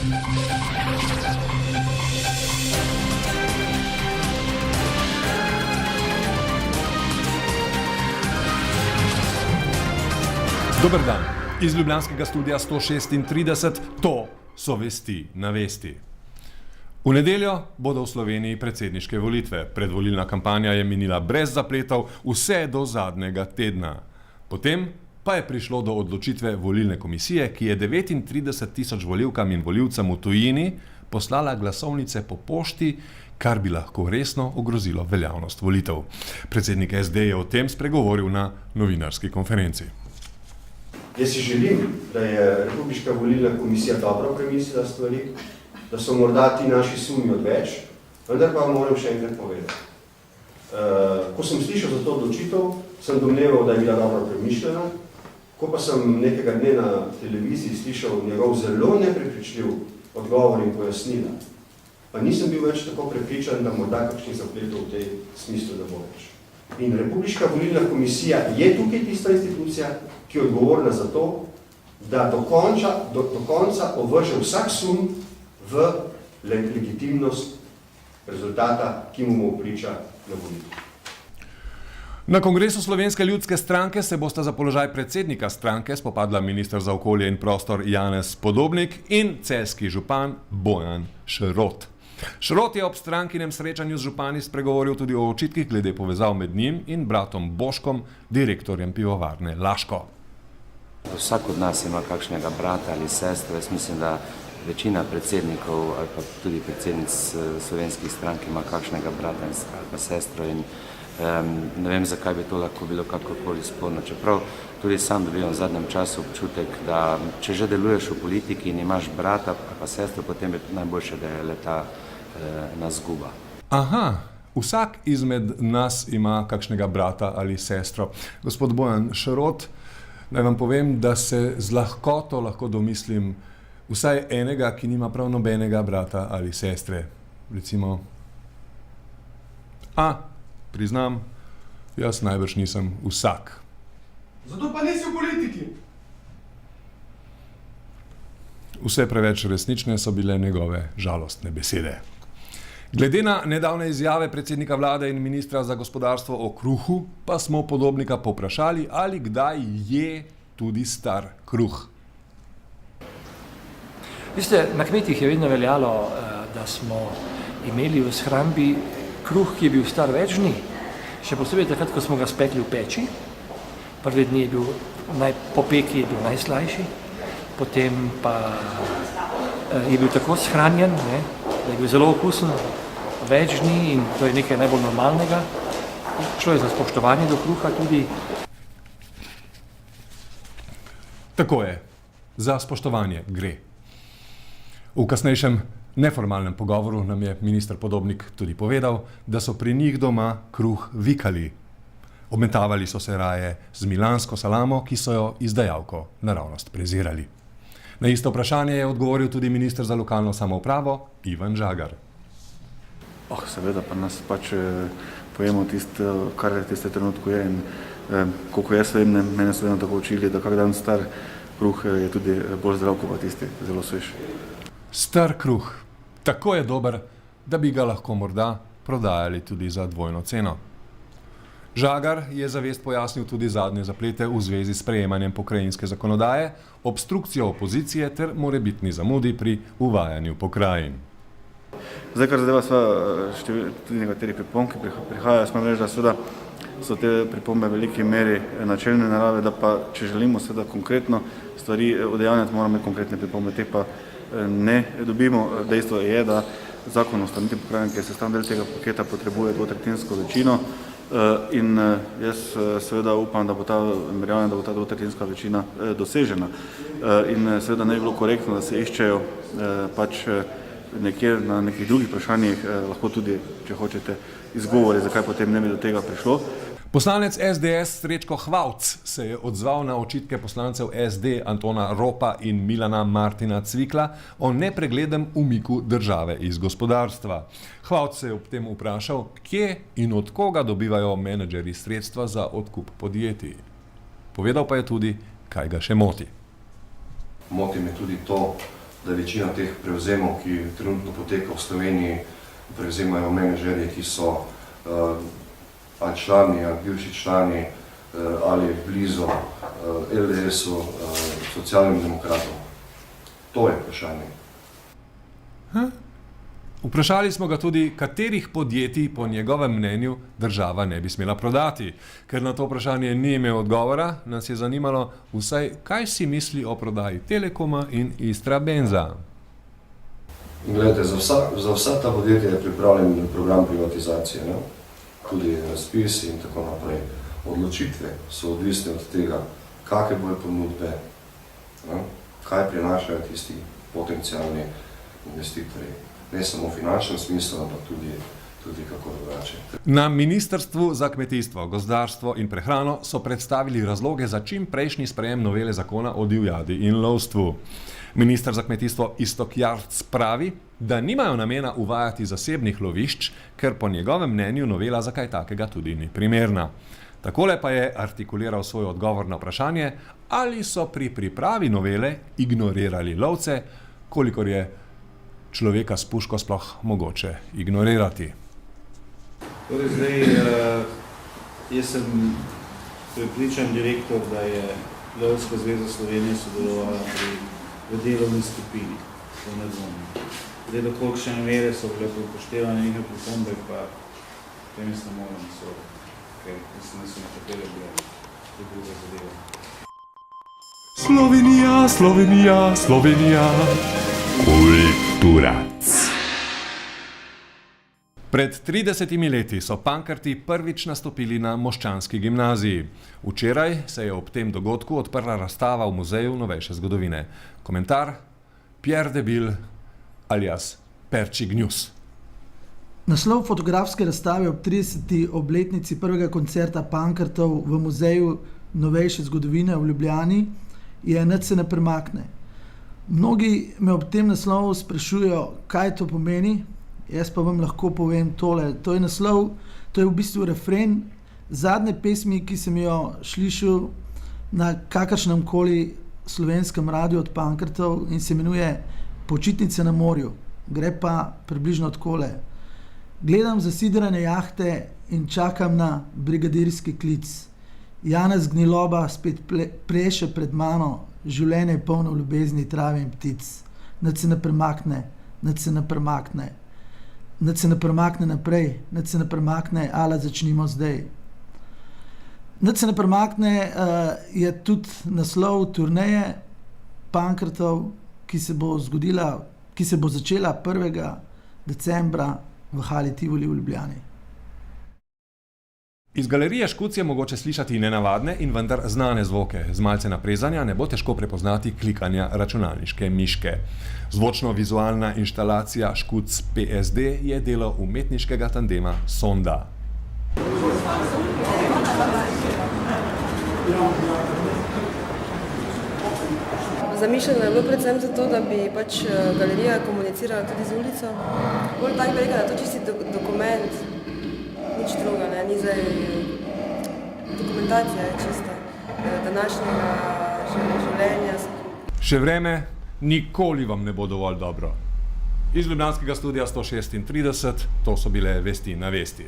Dober dan. Iz ljubljanskega studia 136, to so vesti na vesti. V nedeljo bodo v Sloveniji predsedniške volitve. Predvolilna kampanja je minila brez zapletov vse do zadnjega tedna. Potem pa je prišlo do odločitve volilne komisije, ki je 39.000 volivkam in volivcem v tujini poslala glasovnice po pošti, kar bi lahko resno ogrozilo veljavnost volitev. Predsednik SD je o tem spregovoril na novinarski konferenci. Jaz si želim, da je Republiška volilna komisija dobro premislila stvari, da so morda ti naši sumi odveč, vendar pa moram še enkrat povedati. Ko sem slišal za to odločitev, sem domneval, da je bila dobro premišljena, ko pa sem nekega dne na televiziji slišal njegov zelo neprepričljiv odgovor in pojasnila, pa nisem bil več tako prepričan, da morda kakšnih zapletov v tej smislu ne bo več. In Republiška volilna komisija je tukaj tista institucija, ki je odgovorna za to, da do konca ovrže vsak sum v legitimnost rezultata, ki mu priča na volitvi. Na kongresu Slovenske ljudske stranke se bosta za položaj predsednika stranke spopadla minister za okolje in prostor Janez Podobnik in celjski župan Bojan Šrot. Šrot je ob strankinem srečanju z župani spregovoril tudi o očitkih glede povezav med njim in bratom Boškom, direktorjem pivovarne Laško. Vsak od nas ima kakšnega brata ali sestro. Jaz mislim, da večina predsednikov ali pa tudi predsednic slovenskih strank ima kakšnega brata ali pa sestro in ne vem, zakaj bi to lahko bilo kakorkoli sporno. Čeprav tudi sam dobivam v zadnjem času občutek, da če že deluješ v politiki in imaš brata ali pa sestro, potem je najboljše, da je leta ena zguba. Aha, vsak izmed nas ima kakšnega brata ali sestro. Gospod Bojan Šrot, naj vam povem, da se z lahkoto lahko domislim vsaj enega, ki nima prav nobenega brata ali sestre. Recimo, priznam, jaz najbrž nisem vsak. Zato pa nisi v politiki. Vse preveč resnične so bile njegove žalostne besede. Glede na nedavne izjave predsednika vlade in ministra za gospodarstvo o kruhu, pa smo Podobnika povprašali, ali kdaj je tudi star kruh. Veste, na kmetih je vedno veljalo, da smo imeli v shrambi kruh, ki je bil star več dni. Še posebej takrat, ko smo ga spekli v peči. Prvi dni je bil, po peki je bil najslajši, potem pa je bil tako shranjen, da je bil zelo okusen, več dni in to je nekaj najbolj normalnega. Šlo je za spoštovanje do kruha tudi. Tako je, za spoštovanje gre. V kasnejšem neformalnem pogovoru nam je minister Podobnik tudi povedal, da so pri njih doma kruh vikali. Obmetavali so se raje z milansko salamo, ki so jo izdajalko naravnost prezirali. Na isto vprašanje je odgovoril tudi minister za lokalno samoupravo Ivan Žagar. Seveda pa nas pač pojemo tisto, kar v tiste trenutku je in koliko jaz vem, mene so vedno tako učili, da kak dan star kruh je tudi bolj zdrav, kot pa tisti zelo svež. Star kruh. Tako je dober, da bi ga lahko morda prodajali tudi za dvojno ceno. Žagar je za vest pojasnil tudi zadnje zaplete v zvezi s sprejemanjem pokrajinske zakonodaje, obstrukcijo opozicije ter morebitni zamudi pri uvajanju pokrajin. Zdaj, kar zadeva tudi nekateri pripomb, ki prihajajo, smo reči, da seveda so te pripombe v veliki meri načelne narave, da pa, če želimo seveda konkretno stvari udejanjati, moramo imeti konkretne pripombe, te pa ne dobimo. Dejstvo je, da zakon o ustanovitvi pokrajin, ki je sestavni del tega paketa, potrebuje dvotretjinsko večino in jaz seveda upam, da bo ta dvotretjinska večina dosežena. In seveda ne bi bilo korektno, da se iščejo pač nekje na nekih drugih vprašanjih, lahko tudi, če hočete, izgovori, zakaj potem ne bi do tega prišlo. Poslanec SDS Srečko Hvauc se je odzval na očitke poslancev SD Antona Ropa in Milana Martina Cvikla o nepreglednem umiku države iz gospodarstva. Hvauc se je ob tem vprašal, kje in od koga dobivajo menedžerji sredstva za odkup podjetij. Povedal pa je tudi, kaj ga še moti. Moti me tudi to, da večina teh prevzemov, ki trenutno poteka v Sloveniji, prevzemajo menedžerji, ki so ali člani, ali bivši člani, ali blizu LDS-u, socialnim demokratom. To je vprašanje. Vprašali smo ga tudi, katerih podjetij po njegovem mnenju država ne bi smela prodati. Ker na to vprašanje ni imel odgovora, nas je zanimalo vsaj, kaj si misli o prodaji Telekoma in Istrabenza. Gledajte, za vsa ta podjetja je pripravljen program privatizacije, ne? Tudi razpisi in tako naprej. Odločitve so odvisne od tega, kakve bojo ponudbe, ne? Kaj prinašajo tisti potencialni investitorji. Ne samo v finančnem smislu, ampak tudi kako drugače. Na Ministrstvu za kmetijstvo, gozdarstvo in prehrano so predstavili razloge za čim prejšnji sprejem novele zakona o divjadi in lovstvu. Minister za kmetijstvo Iztok Jarc pravi, da nimajo namena uvajati zasebnih lovišč, ker po njegovem mnenju novela za kaj takega tudi ni primerna. Takole pa je artikuliral svoj odgovor na vprašanje, ali so pri pripravi novele ignorirali lovce, kolikor je človeka s puško sploh mogoče ignorirati. Torej zdaj, jaz sem prepričan direktor, da je Lovska zveza Slovenije sodelovala v delovni skupini. To ne dvomim. Zdaj, do kolikšne mere so bile upoštevane njihove pripombe, pa tem jaz ne morem soditi, ker mislim, da so nekatere bile druga zadeva. Slovenija, Slovenija, Slovenija. Kulturac. Pred 30 leti so Pankrti prvič nastopili na Moščanski gimnaziji. Včeraj se je ob tem dogodku odprla razstava v Muzeju novejše zgodovine. Komentar Pierre Debil alias Perči Gnjus. Naslov fotografske razstave ob 30. obletnici prvega koncerta Pankrtov v Muzeju novejše zgodovine v Ljubljani je Nič se ne premakne. Mnogi me ob tem naslovu sprašujejo, kaj to pomeni, jaz pa vam lahko povem tole. To je naslov, to je v bistvu refren zadnje pesmi, ki sem jo slišal na kakršnem koli slovenskem radiju od Pankrtov in se imenuje Počitnice na morju. Gre pa približno takole. Gledam zasidrane jahte in čakam na brigadirski klic. Janez Gniloba spet pleše pred mano, življenje je polno ljubezni, trave in ptic. Nič se ne premakne, nič se ne premakne. Nič se ne premakne naprej, nič se ne premakne, ala začnimo zdaj. Nič se ne premakne je tudi naslov turneje Pankrtov, ki se bo začela 1. decembra v Hali Tivoli v Ljubljani. Iz galerije Škuc je mogoče slišati nenavadne in vendar znane zvoke. Z malce naprezanja ne bo težko prepoznati klikanja računalniške miške. Zvočno-vizualna inštalacija Škuc PSD je delo umetniškega tandema Sonda. Zamišljeno je bilo predvsem zato, da bi pač galerija komunicirala tudi z ulico. Bolj tako bi rekla, da to čisti dokument, nič druga, ne, ni zdaj dokumentacija je čista današnjega življenja. Še vreme nikoli vam ne bo dovolj dobro. Iz ljubljanskega studia 136, to so bile Vesti na vesti.